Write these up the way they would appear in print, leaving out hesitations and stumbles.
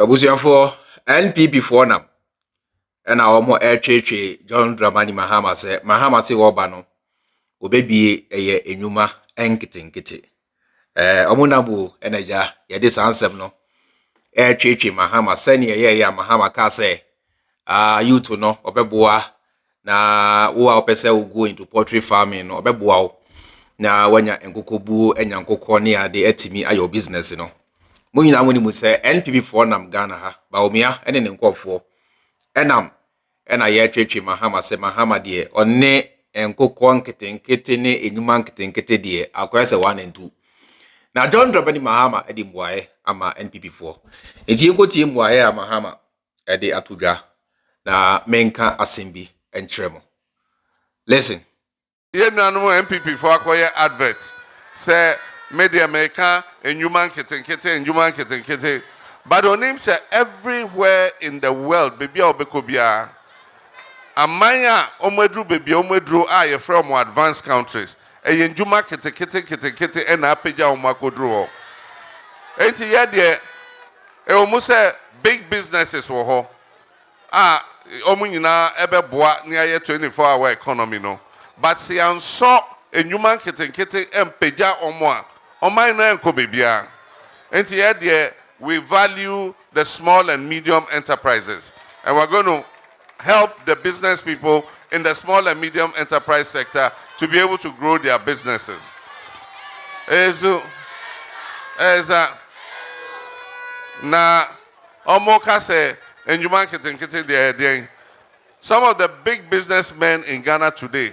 Abusiafo NPP for nam and our more John Dramani Mahama say oba no obebie eye enwuma enkete omunabu enaja yede sansem no Mahama seni ya Mahama ka say youth no obeboa na wo a opese wo go into poultry farming no obeboa na wanya enkokobu enyankokọ ne ade atimi ayo business no Muyina woni mu se NPP for nam Ghana ha Bawumia ene ne nkofo enam ena ye Mahama se Mahama de onne enkokọ nkete ne enyuma nkete de akwese 1 and 2 na John Dramani Mahama edi mwae ama NPP for enti enkoti mwae a Mahama edi atudwa na menka asembi entremo listen ye nuanu NPP for akoye advert say media America enyuma nkete but on him say everywhere in the world baby obekobia amanya omedru baby omedru ye from advanced countries enyuma kete ena apeja omakodru enti ye de omu say big businesses wo ho omu nyina ebeboa ne aye 24-hour economy no but see anso enyuma kete empeja omo a Omai na enko bibia. Enti here we value the small and medium enterprises. And we're going to help the business people in the small and medium enterprise sector to be able to grow their businesses. Na omoka se enjuma kete de some of the big businessmen in Ghana today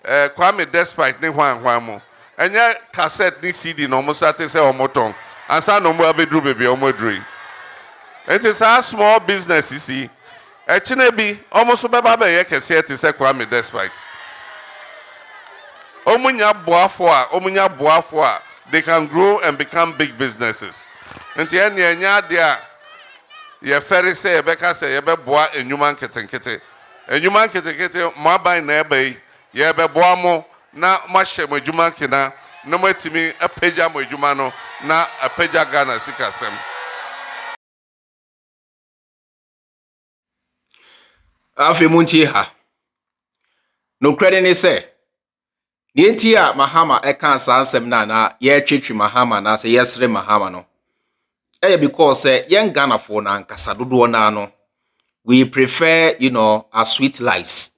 Kwame despite ne hwan Enya cassette ni CD no mo start say omoton ansa no mo abedru baby omodru it is a small business you see echine bi almost beba be ye kese te say Kwame despite omunya boafo a they can grow and become big businesses enti enya de a ye ferry say ye beka say ye be boa enyuma nkete mo aban na ebe ye be boa mo na mahye madwuma kena na matimi apeja madwuma no na apeja Ghana sikasem afi munti ha no credit ne say nienti a Mahama eka sansem na ye twetwe Mahama na say yesre Mahama no because young Ghana for na nkasa dodo na no we prefer a sweet lies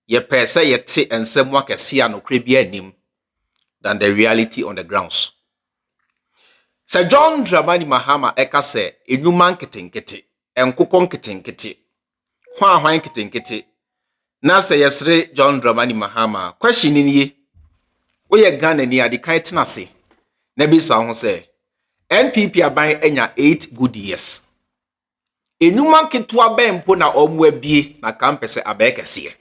ye pese ye te ensem wakese anokre bia anim than the reality on the grounds. Sir John Dramani Mahama eka se enuma nkete enkokọ nkete hwan nkete na se yesre John Dramani Mahama question ni ye oye Ghana ni ade kan tenase na bi sa ho se NPP aban enya 8 good years enuma nketo abempo na omwa bie na kampese abekese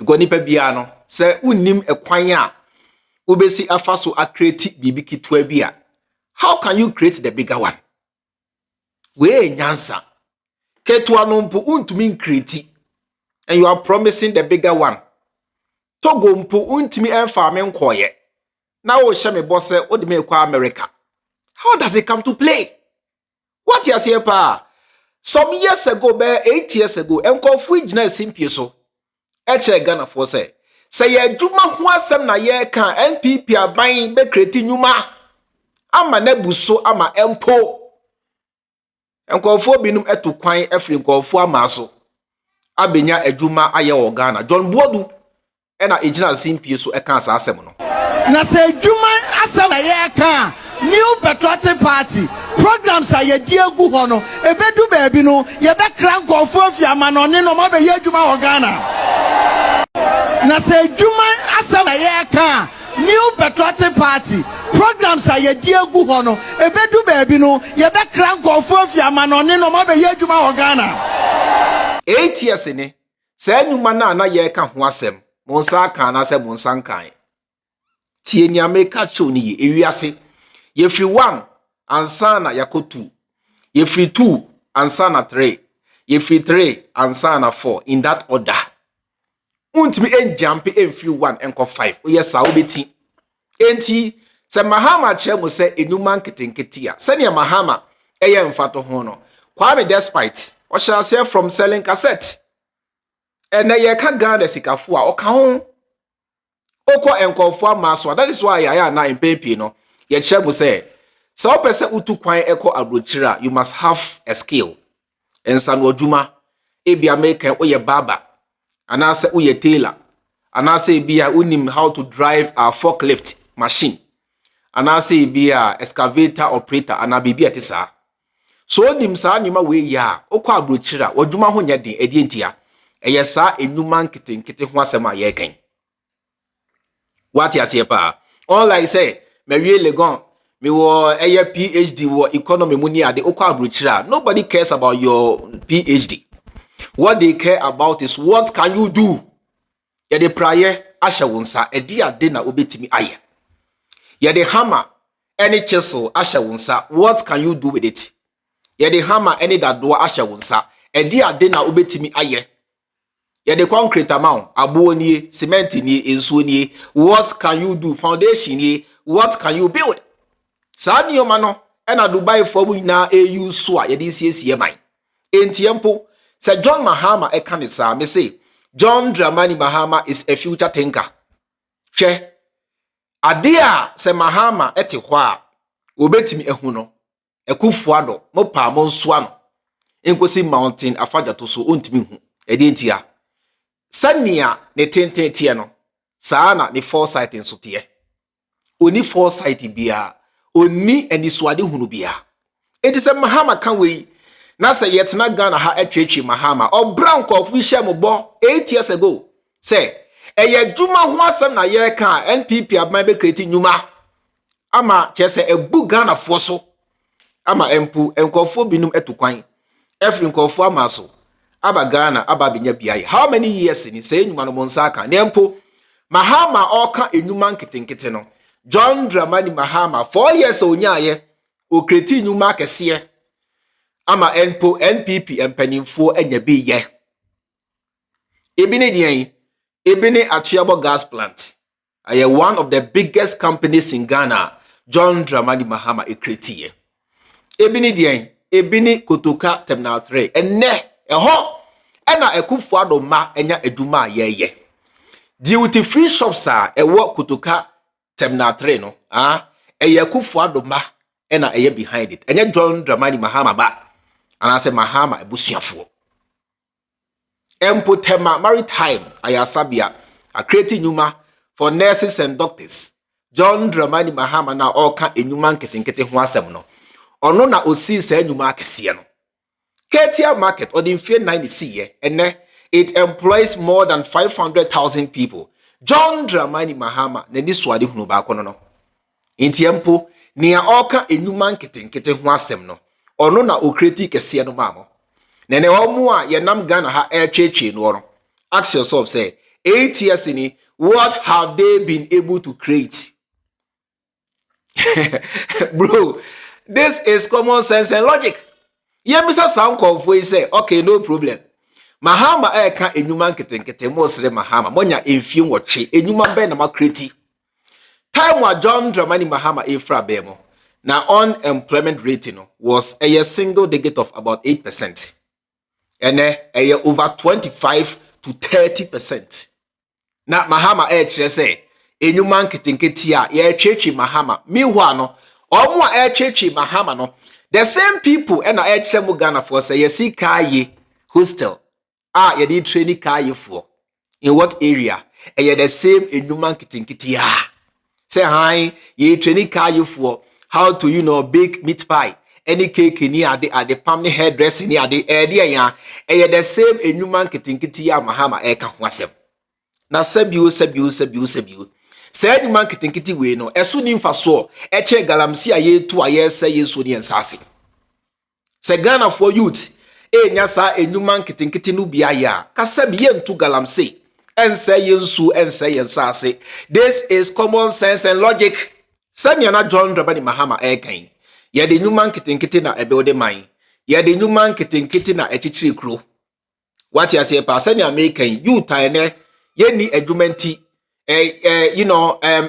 Gonipa bia no se unnim ekwan a obesi afaso a create bibi kitwa bia how can you create the bigger one we nyansa ketwa no mpo untumi create and you are promising the bigger one togo mpo untumi enfa me nkoye na wo hye me boss odi me kwa America how does it come to play what you say pa some years ago 8 years ago enkofu igina simpie so eche Ghana for say ye adwuma ho asem na ye kan NPP aban be kreti nyuma ama na buso ama empo enkofo binum eto kwan afri enkofo amaso abenya adwuma aye wo Ghana John Bodu ena ejina simpie so e kan asem no na se adwuma asem na ye kan new patriotic party programs are ye diegu ho no ebedu baabi no ye be kran nkofo afiama no ne no ma be ye adwuma wo Ghana na se juma asala ye kan new patriotic party programs are ye diegu ho no ebedu baabi no ye be kran nkofo afiama no ne no ma be ye adwuma wo Ghana 8 years ni se nyuma na ye ka ho asem monsa kan na se monsa kan tie ni America show ni ewiase ye free 1 ansa na yakotu ye free 2 ansa na 3 ye free 3 ansa na 4 in that order untimi enjampe enfiri 1 enko 5 oyesa obeti enti se Mahama che mo se enuma nkete a se ne Mahama eye mfato ho no Kwame Despite o shall say from selling cassette ene ye ka Ghana sikafo a oka ho okọ enkofo amaso. That is why ya na MPP no ye kire mu say so pese utu kwan ekọ abrochira you must have a skill ensano adwuma ebia make oye baba anase oye tailor anase ebia unim how to drive a forklift machine anase ebia excavator operator anabibi atisa so nim saa nima we ya okọ abrochira adwuma ho nya den edi entia eye saa enuma nkete ho asema ye kan what you say pa all I say me wie legon me wo eye PhD wo economy mu ni ade okọ abrochira. Nobody cares about your PhD. What they care about is what can you do. Ye de prayer asha wonsa edi ade na obetimi aye. Ye de hammer any chisel asha wonsa what can you do with it. Ye de hammer any dadoa asha wonsa edi ade na obetimi aye. Ye de concrete amount abo nie cement nie ensuo nie what can you do. Foundation nie what can you build. Sa nioma no na Dubai for we na EU so a ye de siesie man entiempo. Sir John Mahama ekanisa me say John Dramani Mahama is a future thinker. Hwe ade a se Mahama ete hɔ a obetimi ehu no ekufuado mo pa mo nsoa no enkosi mountain afaja to so ontimi hu ede ntia sania ne tentetie no saa na ne foresight nso tie oni foresight bia oni anisuade hunu bia enti se Mahama kan we na say yetna Ghana ha atwetwe Mahama o brown kofu hye mo bo 8 years ago say eye dwuma ho asem na ye ka NPP aban be create nyuma ama chese ebu Ghana fo so ama empu enkofo binum etukwan every nkofo amaso aba Ghana aba binya biaye how many years ni say nyuma no monsa ka na empo Mahama oka enyuma nketenkete no John Dramani Mahama 4 years onyaye o create nyuma kese ama enpo NPP empanimfo anya bi ye ebini dian ebini Achiabo gas plant aye one of the biggest companies in Ghana John Dramani Mahama ekreti ebini dian ebini Kotoka terminal 3 enne eho ena ekufu adoma enya eduma ye duty free shops a ewo Kotoka terminal 3 no eye ekufu adoma ena eye behind it enye John Dramani Mahama ba anase Mahama ebusuafo Empotema Maritime ayasabia a creating nyuma for nurses and doctors John Dramani Mahama na oka enyuma nketenkete ho asem no ono na osi sa enyuma akese no Ketia market or the infie 90 ye ene it employs more than 500,000 people John Dramani Mahama na ni swade hunu ba kono no entiempo nia oka enyuma nketenkete ho asem no ono na okreti kese no mamo nene omo a ye nam Ghana ha etwetwe no oro ask yourself say 8 years in what have they been able to create. Bro, this is common sense and logic. Ye Mr. Sound Convoy say okay no problem Mahama eka enyuma nketenkete mo sere Mahama monya emfie nwotwe enyuma be na makreti time wa John Dramani Mahama efra be mo na unemployment rate no was a single digit of about 8%. And a over 25 to 30%. Na Mahama kire say enyuma nketenkete a ye twetwe Mahama meanwhile no omo a twetwe Mahama no the same people and I kire mo Ghana for say yesi kaye hostel ye dey training kaye for in what area the same enyuma nketenkete a say hi ye training kaye for how to bake meat pie any cake ni ade palm hairdressing ni ade ya the same enyuma nketenkete ya Mahama eka ho asem na sabiu say enyuma nketenkete we no eso ni mfa so che galamsi a ye tu a ye say yeso ni ensase say Ghana for youth enya sa enyuma nketenkete no bia ya ka sabi ye ntu galamsi ense yensu ense yensase. This is common sense and logic. Sanya na John Dramani Mahama ekan ye de nyuma nketenkete na ebelde man ye de nyuma nketenkete na echichiri kro what you say pa sanya mekan youth ene ye ni adwumanti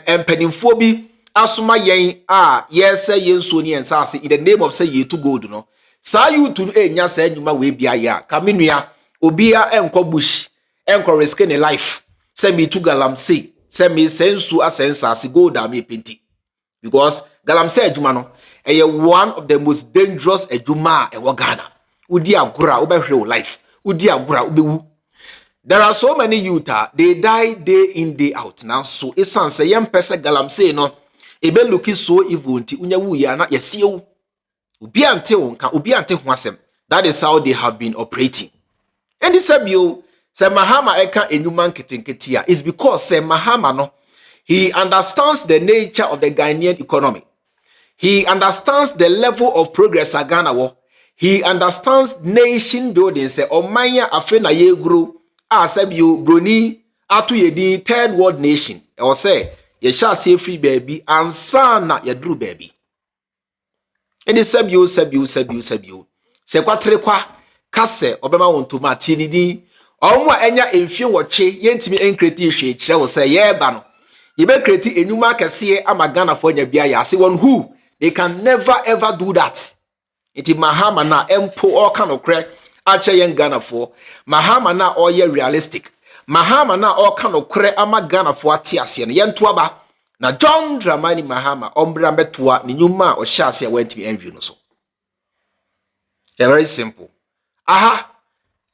empanimfo bi asoma yen yes say yen so ni ensase in the name of say ye to gold no sa you to enya sa adwuma we bia ya ka menua obia enko bush enko risk in life say me to galamsey say me sensu asensase gold am penti because galamsey adwuma no one of the most dangerous adwuma e wo Ghana udi agora obehwe life udi agora obewu. There are so many youth they die day in day out now so esan say yem pese galamsey no ebe looking so evil nti unya wu ya na yesi ewu obi ante wonka obi ante ho asem. That is how they have been operating. And this sabio say Mahama eka enyuma nketenketia is because say Mahama no he understands the nature of the Ghanaian economy. He understands the level of progress a Ghana wo. He understands nation building say omanya afe na ye grow sabio broni atu ye di third world nation. Or say ye shall say free baby and son na ye drew baby. And the sabio. Se kwatre kwa kase obema wontoma tinidi omwa enya emfie woche yentimi enkreti hwe kire wo se ye ba no ye be kreti enyuma kase ama Ghana fo nya bia ya se one who they can never ever do that. Iti Mahama na empo all kind of crack ache yen Ghana fo Mahama na all ye realistic Mahama na all kind of crack ama Ghana fo atiase no yento aba na John Dramani Mahama ombra betoa ni nyuma o hyase wantimi enview no so. They're very simple. Aha,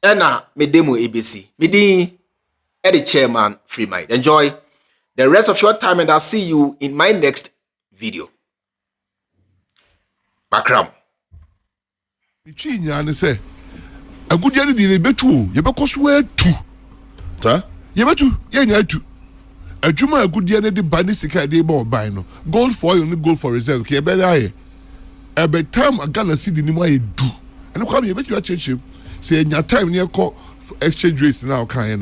ena me demo ABC. Me di the chairman Freemind. Enjoy the rest of your time and I'll see you in my next video. Bakram. Chinya ne say agudia ne di betu ye bekoso atu. Ta? Ye betu ye nya atu. Adwuma agudia ne di bani sika de ba oban no. Gold for oil no gold for reserve. Ke be aye. Every time a Ghana cedi ni mo aye du. And come here, bet you change say in your time near call exchange rates now can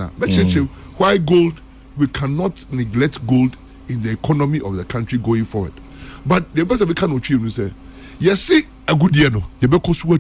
why gold we cannot neglect gold in the economy of the country going forward. But the best we can achieve say yes see a good year no you be true.